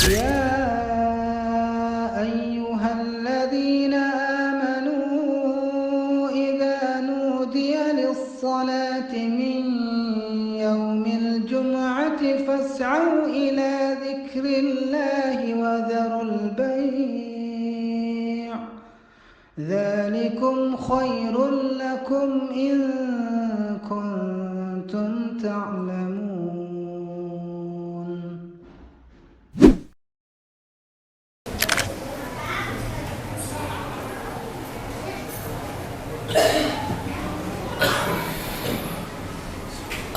يا أيها الذين آمنوا إذا نودي للصلاة من يوم الجمعة فاسعوا إلى ذكر الله وذروا البيع ذلكم خير لكم إن كنتم تعلمون.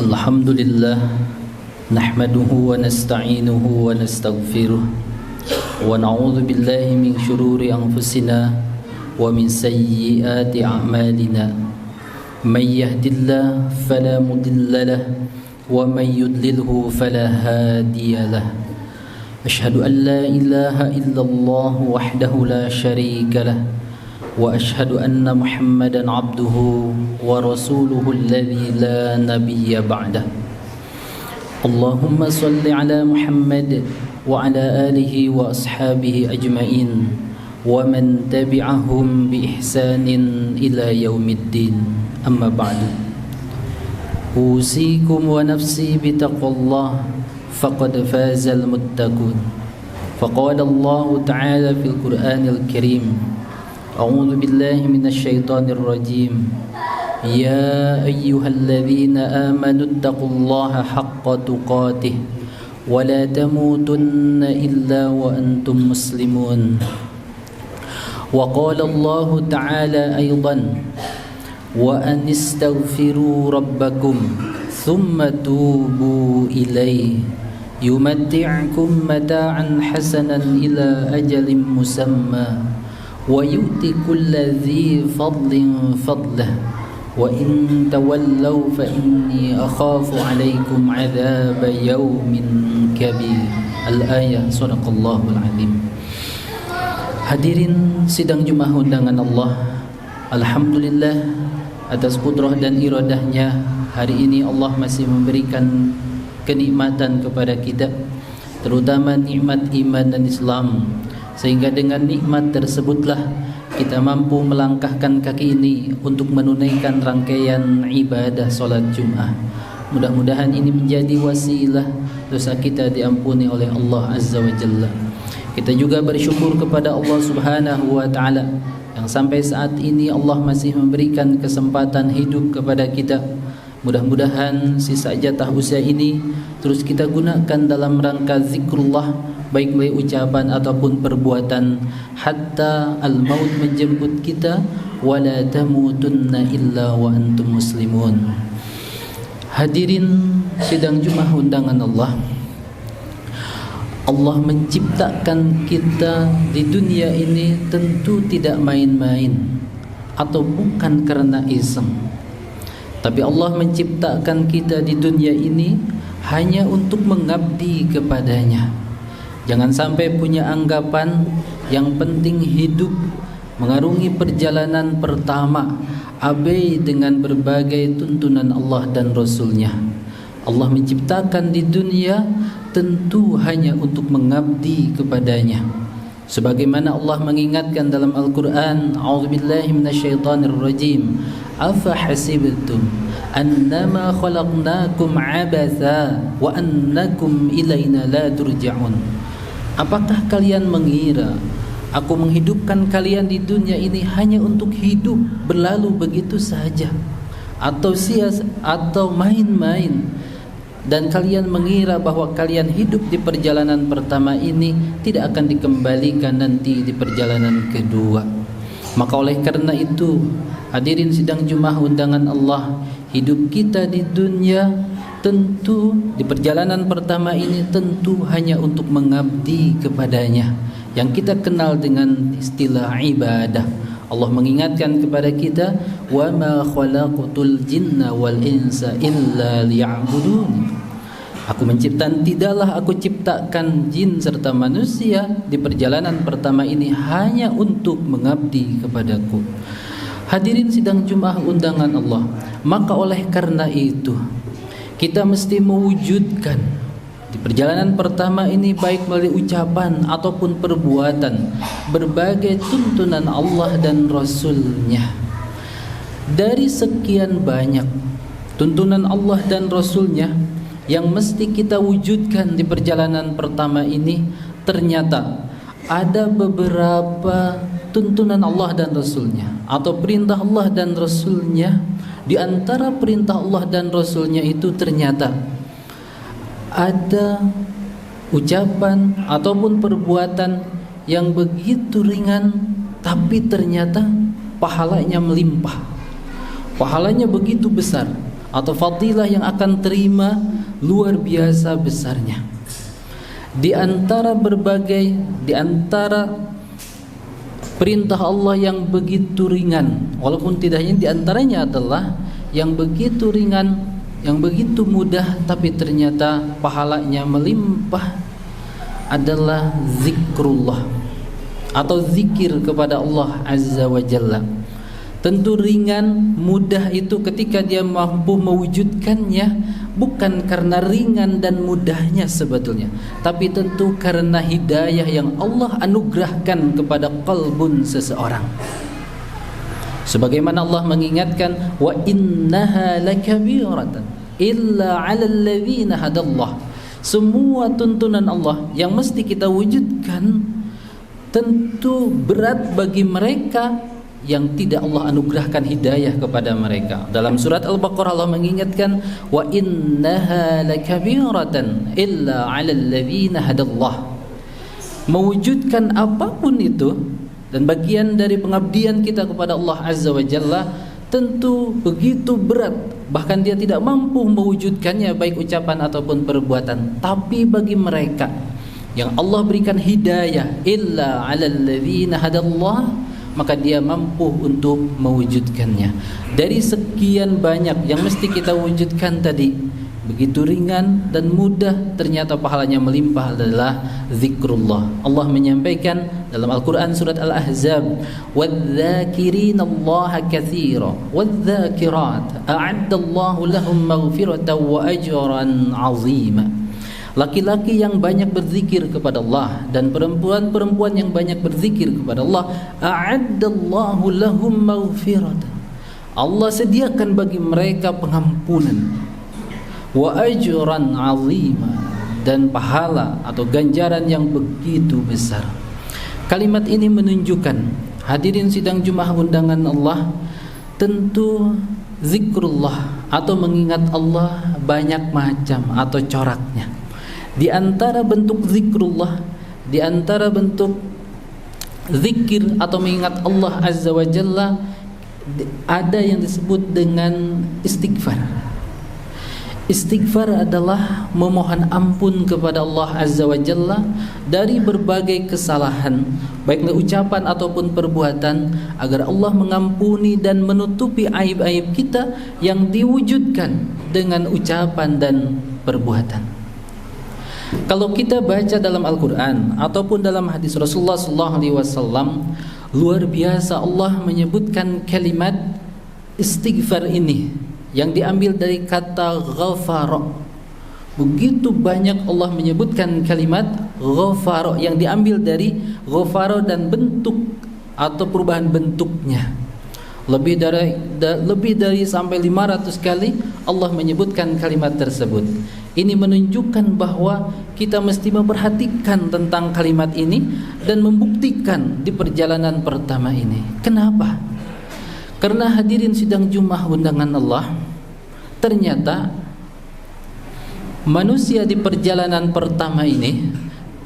Alhamdulillah, nahmaduhu wa nasta'inuhu wa nastaghfiruh wa na'udzu billahi min syururi anfusina wa min sayyiati a'malina. May yahdihillahu fala mudilla lahu wa may yudlilhu fala hadiya lahu. Asyhadu an la ilaha illallah wahdahu la syarika lahu wa asyhadu anna Muhammadan abduhu wa rasuluhu alladzi la nabiyya ba'dah. Allahumma salli ala Muhammad wa ala alihi wa ashabihi ajma'in wa man tabi'ahum bi ihsanin ila yaumiddin. Amma ba'du. Usikum wa nafsi bi taqwallah faqad fazal muttaqun. Faqala Allah ta'ala fil Qur'anil Karim: أعوذ بالله من الشيطان الرجيم يا أيها الذين آمنوا اتقوا الله حق تقاته ولا تموتن إلا وأنتم مسلمون. وقال الله تعالى أيضا وأن استغفروا ربكم ثم توبوا إليه يمتعكم متاعا حسنا إلى أجل مسمى ويؤتي كل ذي فضل فضله وإن تولوا فإني أخاف عليكم عذاب يوم كبير. Al-ayah. Sadaqallahul azim. Hadirin sidang Jumat undangan Allah, alhamdulillah atas kudrah dan iradahnya hari ini Allah masih memberikan kenikmatan kepada kita, terutama nikmat iman dan Islam, sehingga dengan nikmat tersebutlah kita mampu melangkahkan kaki ini untuk menunaikan rangkaian ibadah solat Jum'ah. Mudah-mudahan ini menjadi wasilah dosa kita diampuni oleh Allah Azza wa Jalla. Kita juga bersyukur kepada Allah Subhanahu wa Ta'ala yang sampai saat ini Allah masih memberikan kesempatan hidup kepada kita. Mudah-mudahan sisa jatah usia ini terus kita gunakan dalam rangka zikrullah, baik melalui ucapan ataupun perbuatan, hatta al-maut menjemput kita, wala tamutunna illa wa antum muslimun. Hadirin sidang Jumat undangan Allah, Allah menciptakan kita di dunia ini tentu tidak main-main atau bukan karena iseng. Tapi Allah menciptakan kita di dunia ini hanya untuk mengabdi kepadanya. Jangan sampai punya anggapan yang penting hidup mengarungi perjalanan pertama abai dengan berbagai tuntunan Allah dan Rasulnya. Allah menciptakan di dunia tentu hanya untuk mengabdi kepadanya. Sebagaimana Allah mengingatkan dalam Al-Quran, A'udzubillahi minasyaitonirrajim, afa hasibtum annama khalaqnakum abatha wa annakum ilaina la turja'un. Apakah kalian mengira aku menghidupkan kalian di dunia ini hanya untuk hidup berlalu begitu saja, atau atau main-main, dan kalian mengira bahwa kalian hidup di perjalanan pertama ini tidak akan dikembalikan nanti di perjalanan kedua? Maka oleh karena itu, hadirin sidang Jumat undangan Allah, hidup kita di dunia tentu di perjalanan pertama ini tentu hanya untuk mengabdi kepadanya, yang kita kenal dengan istilah ibadah. Allah mengingatkan kepada kita, wa ma khalaqtul jinna wal insa illa liya'budun. Tidaklah aku ciptakan jin serta manusia di perjalanan pertama ini hanya untuk mengabdi kepadaku. Hadirin sidang Jumat undangan Allah, maka oleh karena itu kita mesti mewujudkan Di perjalanan pertama ini baik melalui ucapan ataupun perbuatan, berbagai tuntunan Allah dan Rasul-Nya. Dari sekian banyak tuntunan Allah dan Rasul-Nya yang mesti kita wujudkan di perjalanan pertama ini, ternyata ada beberapa tuntunan Allah dan Rasul-Nya atau perintah Allah dan Rasul-Nya. Di antara perintah Allah dan Rasul-Nya itu ternyata ada ucapan ataupun perbuatan yang begitu ringan, tapi ternyata pahalanya melimpah, pahalanya begitu besar, atau fadilah yang akan terima luar biasa besarnya. Di antara perintah Allah yang begitu ringan, walaupun tidak hanya di antaranya adalah yang begitu ringan, yang begitu mudah, tapi ternyata pahalanya melimpah, adalah zikrullah atau zikir kepada Allah Azza wa Jalla. Tentu ringan, mudah itu ketika dia mampu mewujudkannya, bukan karena ringan dan mudahnya sebetulnya, tapi tentu karena hidayah yang Allah anugerahkan kepada qalbun seseorang. Sebagaimana Allah mengingatkan, wa innaha lakabiratan illa 'alal ladzina hadallah. Semua tuntunan Allah yang mesti kita wujudkan tentu berat bagi mereka yang tidak Allah anugerahkan hidayah kepada mereka. Dalam surat Al-Baqarah Allah mengingatkan, wa innaha lakabiratan illa 'alal ladzina hadallah. Mewujudkan apapun itu dan bagian dari pengabdian kita kepada Allah Azza wa Jalla tentu begitu berat, bahkan dia tidak mampu mewujudkannya baik ucapan ataupun perbuatan. Tapi bagi mereka yang Allah berikan hidayah, illa 'alal ladzina hadallah, maka dia mampu untuk mewujudkannya. Dari sekian banyak yang mesti kita wujudkan tadi, begitu ringan dan mudah, ternyata pahalanya melimpah adalah zikrullah. Allah menyampaikan dalam Al-Quran surat Al-Ahzab, وَالذَّاكِرِينَ كَثِيرًا وَالذَّاكِرَاتِ أَعَدَّ اللَّهُ لَهُمْ مَغْفِرَةً وَأَجْرًا عَظِيمًا. Laki-laki yang banyak berzikir kepada Allah dan perempuan-perempuan yang banyak berzikir kepada Allah, a'addallahu lahum maghfiratan. Allah sediakan bagi mereka pengampunan, wa ajran 'azima, dan pahala atau ganjaran yang begitu besar. Kalimat ini menunjukkan, hadirin sidang Jumat undangan Allah, tentu zikrullah atau mengingat Allah banyak macam atau coraknya. Di antara bentuk zikrullah, di antara bentuk zikir atau mengingat Allah Azza wa Jalla, ada yang disebut dengan istighfar. Istighfar adalah memohon ampun kepada Allah Azza wa Jalla dari berbagai kesalahan, baik ucapan ataupun perbuatan, agar Allah mengampuni dan menutupi aib-aib kita yang diwujudkan dengan ucapan dan perbuatan. Kalau kita baca dalam Al-Quran ataupun dalam hadis Rasulullah SAW, luar biasa Allah menyebutkan kalimat istighfar ini yang diambil dari kata ghafara. Begitu banyak Allah menyebutkan kalimat ghafara yang diambil dari ghafara dan bentuk atau perubahan bentuknya. Lebih dari sampai 500 kali Allah menyebutkan kalimat tersebut. Ini menunjukkan bahwa kita mesti memperhatikan tentang kalimat ini dan membuktikan di perjalanan pertama ini. Kenapa? Karena hadirin sidang Jumat undangan Allah, ternyata manusia di perjalanan pertama ini,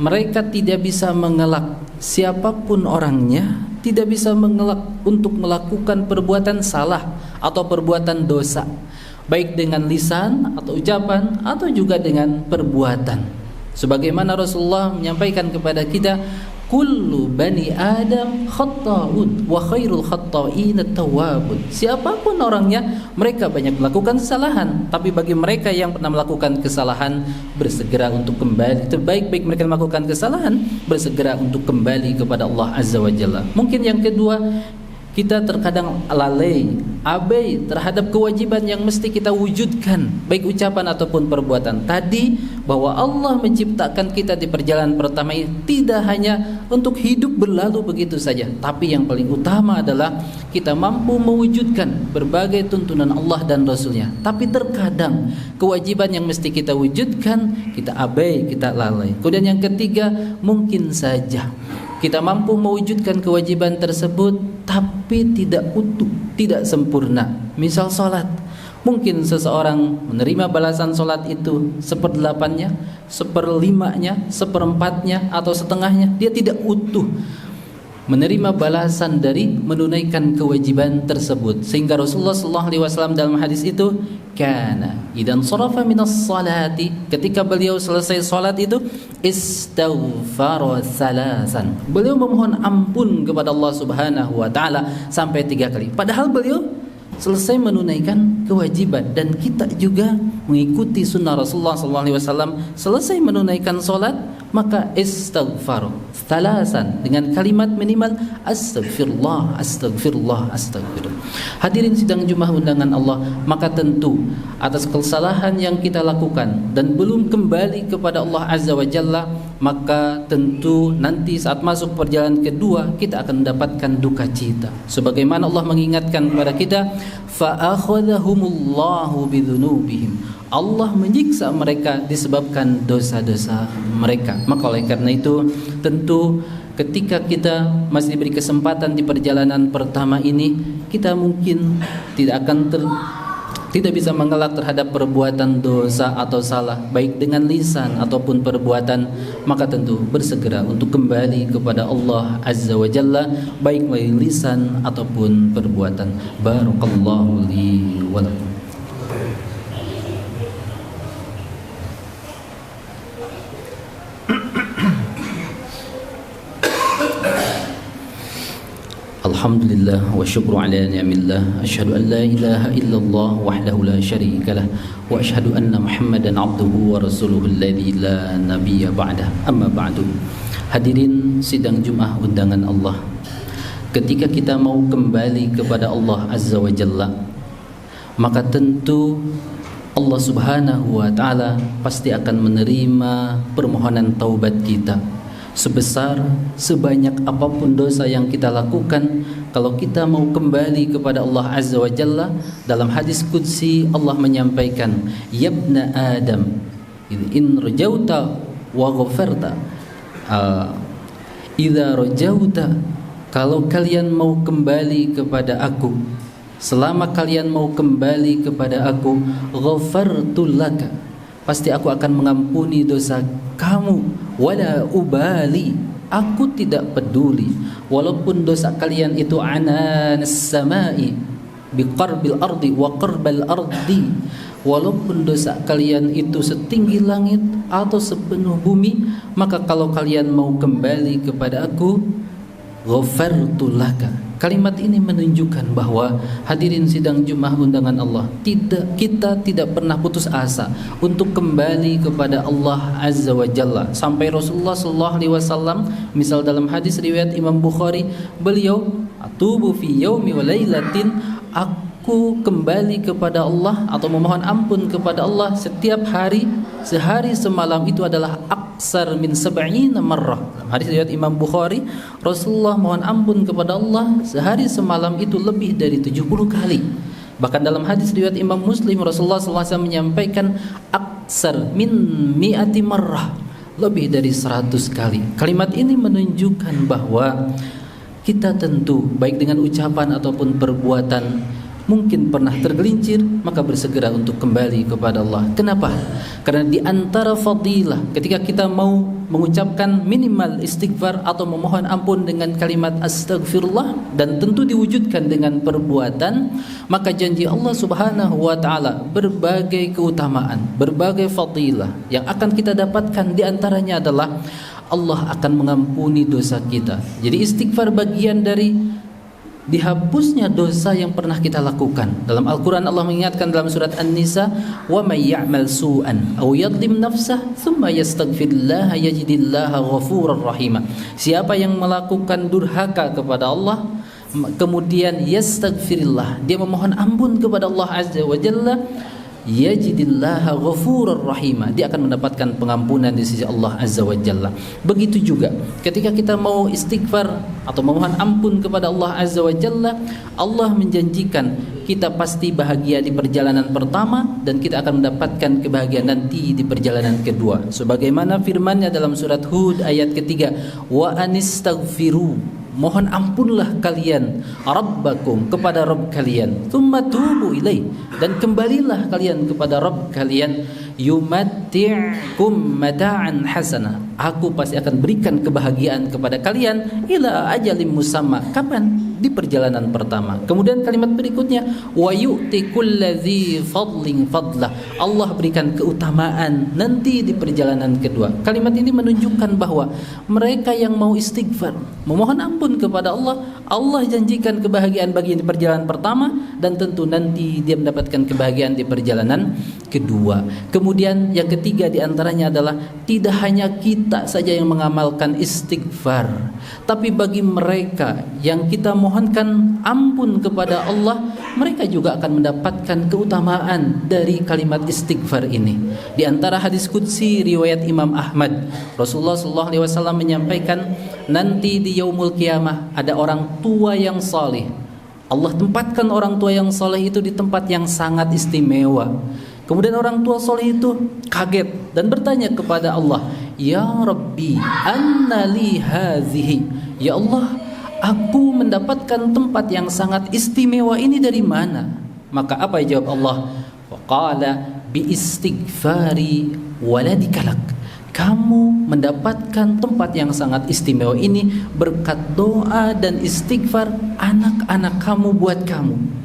mereka tidak bisa mengelak siapapun orangnya, tidak bisa mengelak untuk melakukan perbuatan salah atau perbuatan dosa, baik dengan lisan atau ucapan atau juga dengan perbuatan. Sebagaimana Rasulullah menyampaikan kepada kita, kullu bani Adam khatta'un wa khairul khatta'in at-tawwabun. Siapapun orangnya, mereka banyak melakukan kesalahan, tapi bagi mereka yang pernah melakukan kesalahan, bersegera untuk kembali. Terbaik mereka melakukan kesalahan, bersegera untuk kembali kepada Allah Azza wa Jalla. Mungkin yang kedua, Kita terkadang lalai, abai terhadap kewajiban yang mesti kita wujudkan, baik ucapan ataupun perbuatan. Tadi bahwa Allah menciptakan kita di perjalanan pertama ini tidak hanya untuk hidup berlalu begitu saja, tapi yang paling utama adalah kita mampu mewujudkan berbagai tuntunan Allah dan Rasulnya. Tapi terkadang kewajiban yang mesti kita wujudkan kita abai, kita lalai. Kemudian yang ketiga, mungkin saja kita mampu mewujudkan kewajiban tersebut tapi tidak utuh, tidak sempurna. Misal sholat, mungkin seseorang menerima balasan sholat itu 1/8-nya, 1/5-nya, 1/4-nya atau setengahnya. Dia tidak utuh menerima balasan dari menunaikan kewajiban tersebut. Sehingga Rasulullah SAW dalam hadis itu, kana idan sarafa minas salati, ketika beliau selesai salat itu istaghfara salasan, beliau memohon ampun kepada Allah Subhanahu wa taala sampai 3 kali. Padahal beliau selesai menunaikan kewajiban. Dan kita juga mengikuti sunnah Rasulullah SAW, selesai menunaikan salat maka istighfar salasan dengan kalimat minimal astagfirullah, astagfirullah, astagfirullah. Hadirin sidang Jumat undangan Allah, maka tentu atas kesalahan yang kita lakukan dan belum kembali kepada Allah Azza wa Jalla, maka tentu nanti saat masuk perjalanan kedua kita akan mendapatkan duka cita. Sebagaimana Allah mengingatkan kepada kita, fa akhadhahumullahu bidzunubihim, Allah menyiksa mereka disebabkan dosa-dosa mereka. Maka oleh karena itu tentu ketika kita masih diberi kesempatan di perjalanan pertama ini, kita mungkin tidak bisa mengelak terhadap perbuatan dosa atau salah, baik dengan lisan ataupun perbuatan. Maka tentu bersegera untuk kembali kepada Allah Azza wa Jalla, baik melalui lisan ataupun perbuatan. Barakallahu li wa lakum. Alhamdulillah wa syukru ala ni'amillah, asyhadu an la ilaha illallah wahdahu la syarika lah, wa asyhadu anna Muhammadan abduhu wa rasuluhu alladzi la nabiyya ba'dah. Amma ba'du. Hadirin sidang Jumat undangan Allah, ketika kita mau kembali kepada Allah Azza wa Jalla, maka tentu Allah Subhanahu wa taala pasti akan menerima permohonan taubat kita. Sebesar sebanyak apapun dosa yang kita lakukan, kalau kita mau kembali kepada Allah Azza wa Jalla, dalam hadis qudsi Allah menyampaikan, yabna Adam in rajauta wa ghafarta, idza rajauta, kalau kalian mau kembali kepada aku, selama kalian mau kembali kepada aku, ghafartu laka, pasti aku akan mengampuni dosa kamu. Wala ubali, aku tidak peduli walaupun dosa kalian itu ananas samai biqarbil ardi wa qarbal ardi, walaupun dosa kalian itu setinggi langit atau sepenuh bumi, maka kalau kalian mau kembali kepada aku, ghafartu laka. Kalimat ini menunjukkan bahwa hadirin sidang Jumat undangan Allah, kita tidak pernah putus asa untuk kembali kepada Allah Azza wa Jalla. Sampai Rasulullah SAW, misal dalam hadis riwayat Imam Bukhari, beliau atubu fi yaumi wa lailatin, aku kembali kepada Allah atau memohon ampun kepada Allah setiap hari, sehari semalam itu adalah aksar min sab'ina marrah. Dalam hadis riwayat Imam Bukhari, Rasulullah mohon ampun kepada Allah sehari semalam itu lebih dari 70 kali. Bahkan dalam hadis riwayat Imam Muslim, Rasulullah SAW menyampaikan aksar min mi'ati marrah, lebih dari 100 kali. Kalimat ini menunjukkan bahwa kita tentu baik dengan ucapan ataupun perbuatan mungkin pernah tergelincir, maka bersegera untuk kembali kepada Allah. Kenapa? Karena di antara fadilah ketika kita mau mengucapkan minimal istighfar atau memohon ampun dengan kalimat astagfirullah, dan tentu diwujudkan dengan perbuatan, maka janji Allah Subhanahu wa taala berbagai keutamaan, berbagai fadilah yang akan kita dapatkan. Di antaranya adalah Allah akan mengampuni dosa kita. Jadi istighfar bagian dari dihapusnya dosa yang pernah kita lakukan. Dalam Al-Quran Allah mengingatkan dalam surat An-Nisa, wa may ya'mal su'an aw yadlim nafsah thumma yastaghfirullah yajidillaha ghafurar rahima. Siapa yang melakukan durhaka kepada Allah, kemudian yastaghfirillah, dia memohon ampun kepada Allah Azza wa Jalla, yajidillaha ghafurur rahima, dia akan mendapatkan pengampunan di sisi Allah Azza wa Jalla. Begitu juga ketika kita mau istighfar atau memohon ampun kepada Allah Azza wa Jalla, Allah menjanjikan kita pasti bahagia di perjalanan pertama dan kita akan mendapatkan kebahagiaan nanti di perjalanan kedua. Sebagaimana firman-Nya dalam surat Hud ayat ketiga, wa anistaghfiru, mohon ampunlah kalian rabbakum, kepada Rabb kalian, tsumma tubu ilaih, dan kembalilah kalian kepada Rabb kalian, yumatti'kum mata'an hasana, aku pasti akan berikan kebahagiaan kepada kalian ila ajalim musamma. Kapan? Di perjalanan pertama. Kemudian kalimat berikutnya, wa yu'ti kulladzi fadlin fadlah, Allah berikan keutamaan nanti di perjalanan kedua. Kalimat ini menunjukkan bahwa mereka yang mau istighfar, memohon ampun kepada Allah, Allah janjikan kebahagiaan bagi di perjalanan pertama, dan tentu nanti dia mendapatkan kebahagiaan di perjalanan kedua. Kemudian yang ketiga di antaranya adalah tidak hanya kita saja yang mengamalkan istighfar, tapi bagi mereka yang kita mohonkan ampun kepada Allah, mereka juga akan mendapatkan keutamaan dari kalimat istighfar ini. Di antara hadis qudsi riwayat Imam Ahmad, Rasulullah SAW menyampaikan, nanti di yaumul qiyamah ada orang tua yang saleh. Allah tempatkan orang tua yang saleh itu di tempat yang sangat istimewa. Kemudian orang tua soleh itu kaget dan bertanya kepada Allah, ya Rabbi, anna li hadhihi, ya Allah, aku mendapatkan tempat yang sangat istimewa ini dari mana? Maka apa jawab Allah? Faqala bi istighfari waladikalak, kamu mendapatkan tempat yang sangat istimewa ini berkat doa dan istighfar anak-anak kamu buat kamu.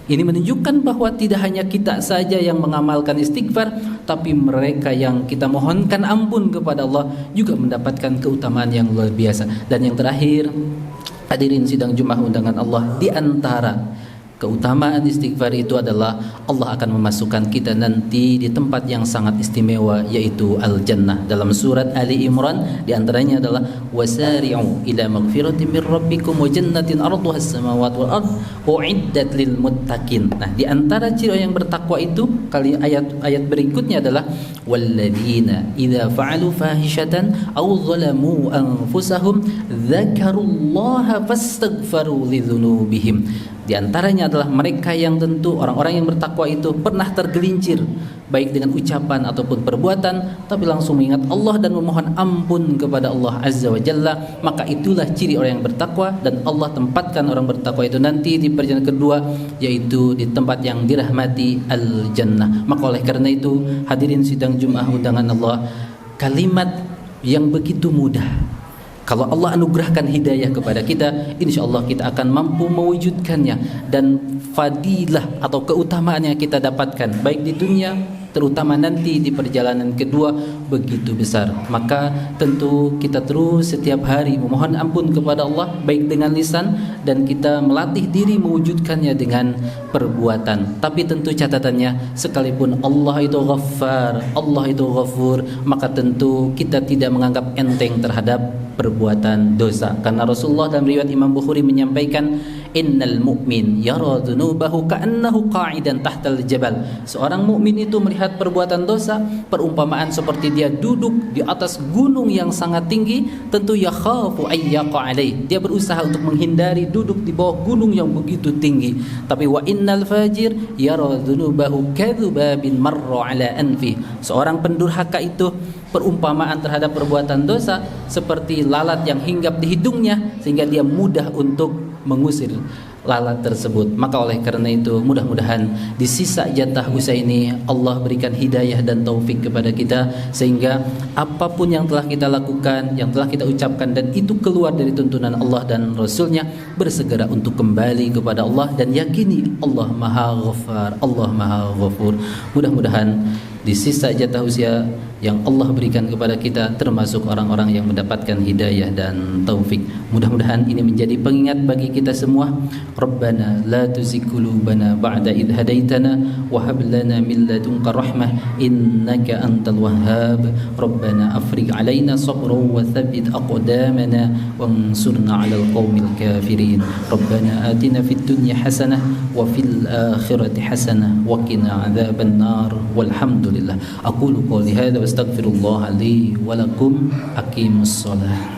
Ini menunjukkan bahwa tidak hanya kita saja yang mengamalkan istighfar, tapi mereka yang kita mohonkan ampun kepada Allah juga mendapatkan keutamaan yang luar biasa. Dan yang terakhir, hadirin sidang Jumat undangan Allah, di antara keutamaan istighfar itu adalah Allah akan memasukkan kita nanti di tempat yang sangat istimewa, yaitu al-jannah. Dalam surat Ali Imran di antaranya adalah wasari'u ila maghfiratin mir rabbikum wa jannatin 'arduha as-samawati wal ardh u'iddat lil muttaqin. Nah, di antara ciri yang bertakwa itu kali ayat berikutnya adalah walladzina idza fa'alu fahishatan aw zalamu anfusahum dzakarullaha fastaghfaru lidzunubihim. Di antaranya adalah mereka yang tentu orang-orang yang bertakwa itu pernah tergelincir baik dengan ucapan ataupun perbuatan, tapi langsung mengingat Allah dan memohon ampun kepada Allah Azza wa Jalla. Maka itulah ciri orang yang bertakwa, dan Allah tempatkan orang bertakwa itu nanti di perjalanan kedua, yaitu di tempat yang dirahmati al-jannah. Maka oleh karena itu, hadirin sidang Jumat undangan Allah, kalimat yang begitu mudah, kalau Allah anugerahkan hidayah kepada kita, insya Allah kita akan mampu mewujudkannya, dan fadilah atau keutamaan yang kita dapatkan baik di dunia, terutama nanti di perjalanan kedua, begitu besar. Maka tentu kita terus setiap hari memohon ampun kepada Allah baik dengan lisan, dan kita melatih diri mewujudkannya dengan perbuatan. Tapi tentu catatannya, sekalipun Allah itu Ghaffar, Allah itu Ghafur, maka tentu kita tidak menganggap enteng terhadap perbuatan dosa. Karena Rasulullah dalam riwayat Imam Bukhari menyampaikan, innal mu'min yara dhunubahu ka'annahu qa'idan tahtal jabal. Seorang mukmin itu melihat perbuatan dosa perumpamaan seperti dia duduk di atas gunung yang sangat tinggi. Tentu yakhafu ayyaqa alaih, dia berusaha untuk menghindari duduk di bawah gunung yang begitu tinggi. Tapi wa innal fajir yara dhunubahu kadhubabin marra ala anfi. Seorang pendurhaka itu perumpamaan terhadap perbuatan dosa seperti lalat yang hinggap di hidungnya, sehingga dia mudah untuk mengusir lalat tersebut. Maka oleh karena itu, mudah-mudahan di sisa jatah usaha ini Allah berikan hidayah dan taufik kepada kita, sehingga apapun yang telah kita lakukan, yang telah kita ucapkan, dan itu keluar dari tuntunan Allah dan Rasulnya, bersegera untuk kembali kepada Allah dan yakini Allah Maha Ghaffar, Allah Maha Ghafur. Mudah-mudahan di sisa jatah usia yang Allah berikan kepada kita termasuk orang-orang yang mendapatkan hidayah dan taufik. Mudah-mudahan ini menjadi pengingat bagi kita semua. Rabbana la tuzigh qulubana ba'da idh hadaitana wa hab lana min ladunka rahmah innaka antal wahhab. Rabbana afrigh 'alaina sabran wa thabbit aqdamana wansurna 'alal qaumil kafirin. Rabbana atina fid dunya hasanah wa fil akhirati hasanah wa qina 'adzaban nar. Walhamdulillah. Aqulu qouli hadza wastaghfirullah li wa lakum. Aqimus shalah.